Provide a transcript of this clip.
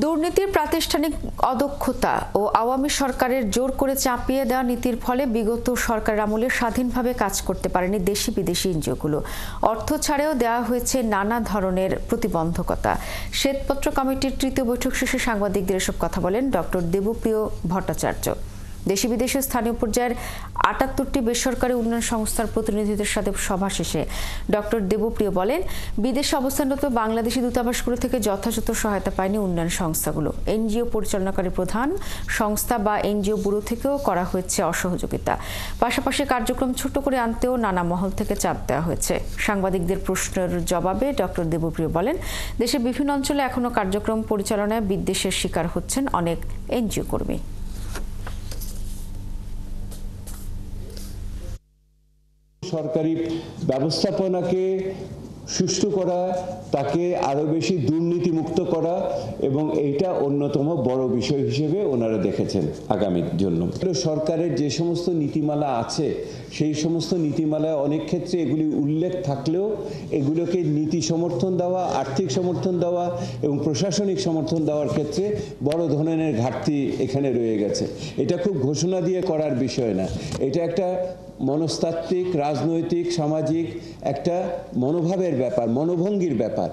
দুর্নীতির প্রাতিষ্ঠানিক অদক্ষতা ও আওয়ামী সরকারের জোর করে চাপিয়ে দেওয়া নীতির ফলে বিগত সরকারের আমলে স্বাধীনভাবে কাজ করতে পারেনি দেশি বিদেশি এনজিওগুলো। অর্থ ছাড়েও দেওয়া হয়েছে নানা ধরনের প্রতিবন্ধকতা। শ্বেতপত্র কমিটির তৃতীয় বৈঠক শেষে সাংবাদিকদের এসব কথা বলেন ডক্টর দেবপ্রিয় ভট্টাচার্য। দেশি বিদেশি স্থানীয় পর্যায়ের ৭৮টি বেসরকারি উন্নয়ন সংস্থার প্রতিনিধিদের সাথে সভা শেষে ডক্টর দেবপ্রিয় বলেন, বিদেশে অবস্থানরত বাংলাদেশি দূতাবাসগুলো থেকে যথাযথ সহায়তা পায়নি উন্নয়ন সংস্থাগুলো। এনজিও পরিচালনাকারী প্রধান সংস্থা বা এনজিও ব্যুরো থেকেও করা হয়েছে অসহযোগিতা। পাশাপাশি কার্যক্রম ছোট করে আনতেও নানা মহল থেকে চাপ দেওয়া হয়েছে। সাংবাদিকদের প্রশ্নের জবাবে ডক্টর দেবপ্রিয় বলেন, দেশের বিভিন্ন অঞ্চলে এখনো কার্যক্রম পরিচালনায় বিদ্বেষের শিকার হচ্ছেন অনেক এনজিও কর্মী। সরকারি ব্যবস্থাপনাকে সুষ্ঠু করা, তাকে আরো বেশি দুর্নীতিমুক্ত করা, এবং এইটা অন্যতম বড় বিষয় হিসেবে ওনারা দেখেছেন আগামীর জন্য। সরকারের যে সমস্ত নীতিমালা আছে সেই সমস্ত নীতিমালায় অনেক ক্ষেত্রে এগুলি উল্লেখ থাকলেও এগুলোকে নীতি সমর্থন দেওয়া, আর্থিক সমর্থন দেওয়া এবং প্রশাসনিক সমর্থন দেওয়ার ক্ষেত্রে বড় ধরনের ঘাটতি এখানে রয়ে গেছে। এটা খুব ঘোষণা দিয়ে করার বিষয় না, এটা একটা মনস্তাত্ত্বিক, রাজনৈতিক, সামাজিক একটা মনোভাবের ব্যাপার, মনোভঙ্গির ব্যাপার।